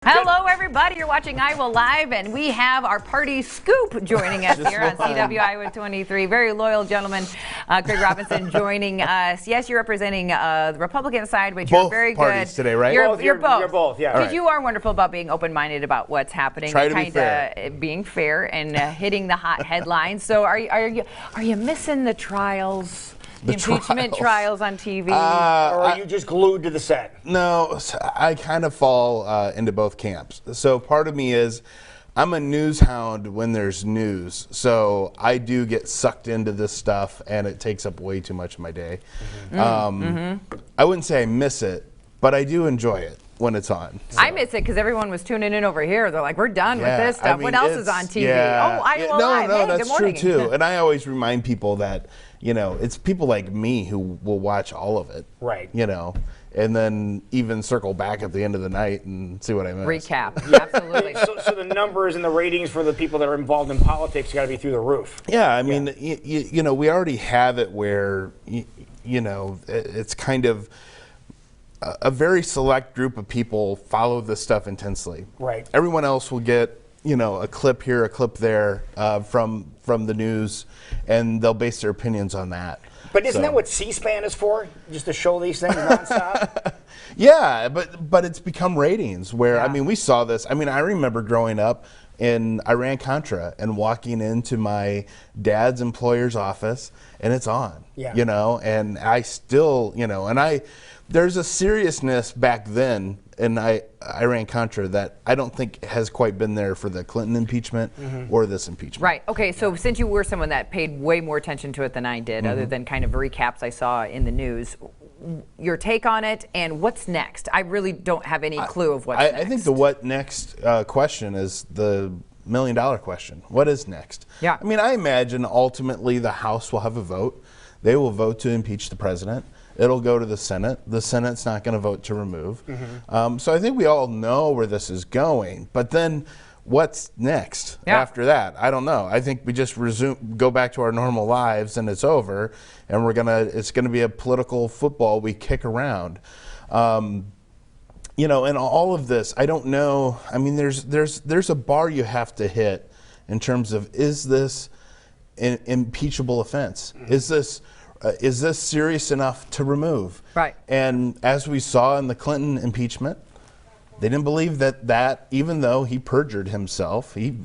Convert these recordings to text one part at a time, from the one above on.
Hello, everybody. You're watching Iowa Live, and we have our party scoop joining us here on CW Iowa 23. Very loyal gentleman, Craig Robinson, joining us. Yes, you're representing the Republican side, but you're very good. Both parties today, right? You're both. You're both, yeah. Because you are wonderful about being open-minded about what's happening. Try to be fair. Being fair and hitting the hot headlines. So, are you missing the trials? The impeachment trials on TV? Or are you just glued to the set? No, I kind of fall into both camps. So part of me is I'm a news hound when there's news. So I do get sucked into this stuff, and it takes up way too much of my day. I wouldn't say I miss it, but I do enjoy it when it's on. So. I miss it because everyone was tuning in over here. They're like, we're done with this stuff. I mean, what else is on TV? Yeah, oh, Iowa Live. No, hey, that's good morning. true too. And I always remind people that, you know, it's people like me who will watch all of it. Right. You know, and then even circle back at the end of the night and see what I missed. Recap. Absolutely. So the numbers and the ratings for the people that are involved in politics got to be through the roof. Yeah, I mean, you know, we already have it where, you know, it's kind of a very select group of people follow this stuff intensely. Right. Everyone else will get, you know, a clip here, a clip there from the news, and they'll base their opinions on that. But isn't that what C-SPAN is for? Just to show these things nonstop? Yeah, but it's become ratings where, Yeah. I mean, we saw this. I mean, I remember growing up in Iran-Contra and walking into my dad's employer's office, and it's on. Yeah. You know, and I still, you know, there's a seriousness back then in Iran-Contra that I don't think has quite been there for the Clinton impeachment or this impeachment. Right. Okay. So since you were someone that paid way more attention to it than I did, other than kind of recaps I saw in the news, your take on it and what's next? I really don't have any clue of what's next. I think the what next question is the $1 million question. What is next? Yeah. I mean, I imagine ultimately the House will have a vote. They will vote to impeach the president. It'll go to the Senate. The Senate's not going to vote to remove. So I think we all know where this is going. But then what's next after that? I don't know. I think we just go back to our normal lives, and it's over. And it's gonna be a political football we kick around. You know, and all of this, I don't know. I mean, there's a bar you have to hit in terms of, is this an impeachable offense? Is this serious enough to remove? Right. And as we saw in the Clinton impeachment, they didn't believe that even though he perjured himself, he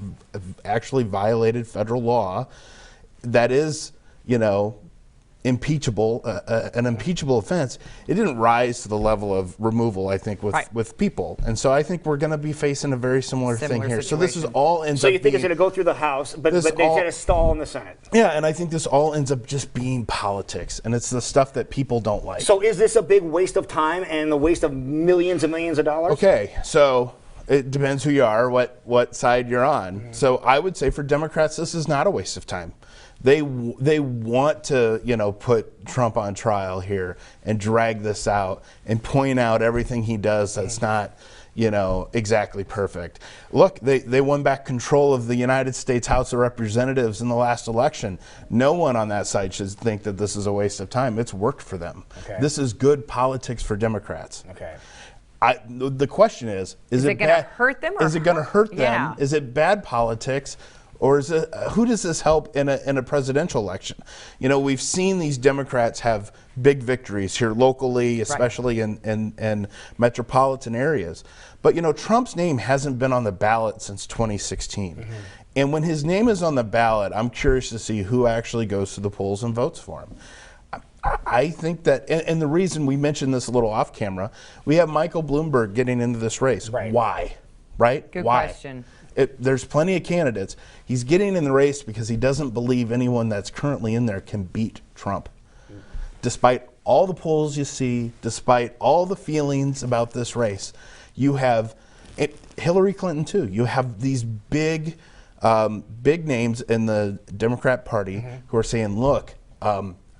actually violated federal law that is, you know, impeachable, an impeachable offense. It didn't rise to the level of removal, I think, with people. And so I think we're going to be facing a very similar thing here. Situation. So this is all ends So up you think it's being- going to go through the House, but they kind of stall in the Senate? Yeah, and I think this all ends up just being politics, and it's the stuff that people don't like. So is this a big waste of time and the waste of millions and millions of dollars? Okay, so it depends who you are, what side you're on. So I would say for Democrats, this is not a waste of time. They want to, you know, put Trump on trial here and drag this out and point out everything he does that's not, you know, exactly perfect. Look, they won back control of the United States House of Representatives in the last election. No one on that side should think that this is a waste of time. It's worked for them. Okay. This is good politics for Democrats. Okay. The question is it going to hurt them? Is it going to hurt them? Yeah. Is it bad politics? Or is it, who does this help in a presidential election? You know, we've seen these Democrats have big victories here locally, especially in metropolitan areas. But, you know, Trump's name hasn't been on the ballot since 2016. And when his name is on the ballot, I'm curious to see who actually goes to the polls and votes for him. I think that, and the reason we mentioned this a little off camera, we have Michael Bloomberg getting into this race. Right. Why? Right? Good Why? question. There's plenty of candidates. He's getting in the race because he doesn't believe anyone that's currently in there can beat Trump. Despite all the polls you see, despite all the feelings about this race, you have Hillary Clinton too. You have these big names in the Democrat Party who are saying, look,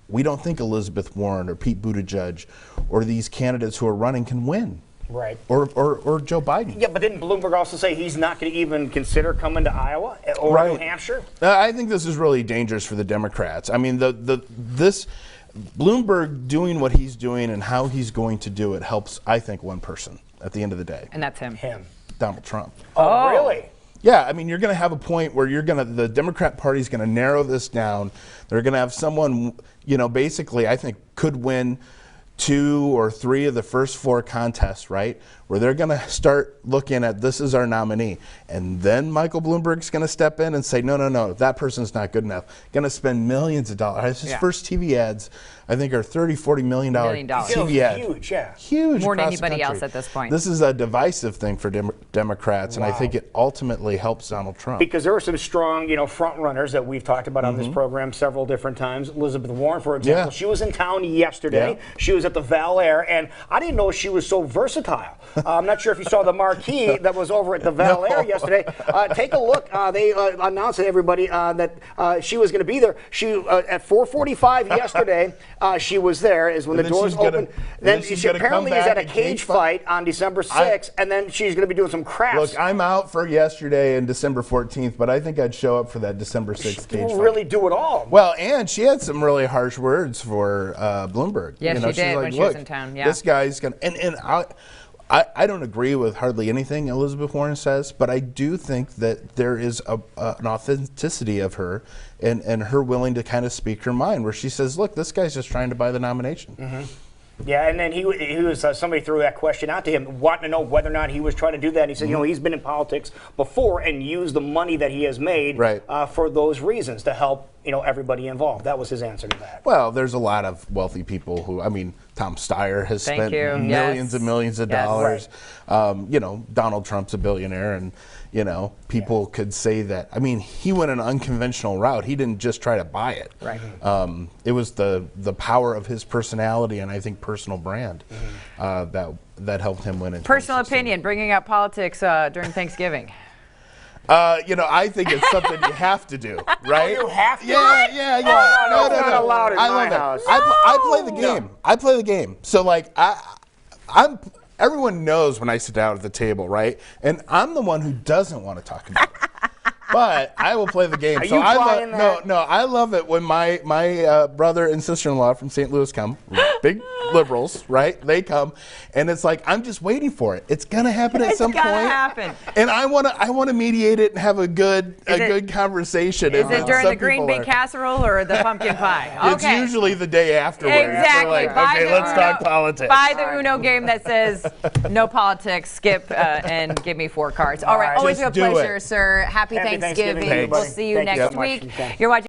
we don't think Elizabeth Warren or Pete Buttigieg or these candidates who are running can win. Right. Or Joe Biden. Yeah, but didn't Bloomberg also say he's not going to even consider coming to Iowa or New Hampshire? I think this is really dangerous for the Democrats. I mean, this Bloomberg doing what he's doing and how he's going to do it helps, I think, one person at the end of the day. And that's him. Him. Donald Trump. Oh, really? Yeah, I mean, you're going to have a point where the Democrat Party is going to narrow this down. They're going to have someone, basically, I think, could win 2 or 3 of the first 4 contests, right? Where they're going to start looking at, this is our nominee. And then Michael Bloomberg's going to step in and say, no, that person's not good enough. Going to spend millions of dollars. His first TV ads, I think, are $30-40 million TV ads. Huge, yeah. Huge. More than across the anybody else country. at this point. This is a divisive thing for Democrats, and I think it ultimately helps Donald Trump. Because there are some strong, front runners that we've talked about on this program several different times. Elizabeth Warren, for example, she was in town yesterday. Yeah. She was at the Val Air, and I didn't know she was so versatile. I'm not sure if you saw the marquee that was over at the Val Air yesterday. Take a look. They announced to everybody that she was going to be there. She at 4:45 yesterday, she was there. Is when the doors opened. Then she apparently is at a cage fight on December 6th, and then she's going to be doing some crafts. Look, I'm out for yesterday and December 14th, but I think I'd show up for that December 6th cage fight. Really do it all. Well, and she had some really harsh words for Bloomberg. Yes, she did like, when she was in town. Yeah. This guy's going to, and I don't agree with hardly anything Elizabeth Warren says, but I do think that there is an authenticity of her and her willing to kind of speak her mind, where she says, look, this guy's just trying to buy the nomination. Mm-hmm. Yeah, and then he was somebody threw that question out to him, wanting to know whether or not he was trying to do that. And he said, he's been in politics before and used the money that he has made for those reasons to help, everybody involved. That was his answer to that. Well, there's a lot of wealthy people who, Tom Steyer has spent millions and millions of dollars. Donald Trump's a billionaire, and people could say that. He went an unconventional route. He didn't just try to buy it. Right. It was the power of his personality and I think personal brand that helped him win. Personal opinion, bringing up politics during Thanksgiving. I think it's something you have to do, right? You have to? Yeah. No, it's not allowed in my house. I play the game. I play the game. So, I'm. Everyone knows when I sit down at the table, right? And I'm the one who doesn't want to talk about it. But I will play the game. Are you buying that? No, I love it when my brother and sister-in-law from St. Louis come, big liberals, right? They come, and it's like I'm just waiting for it. It's gonna happen at some point. It's gonna happen. And I wanna mediate it and have a good conversation. Is it during the green bean casserole or the pumpkin pie? Okay. It's usually the day afterwards. Exactly. Okay, let's talk politics. Buy the Uno game that says no politics, skip, and give me 4 cards. All right. Always a pleasure, sir. Happy Thanksgiving. Thanksgiving. We'll see you next week. You're watching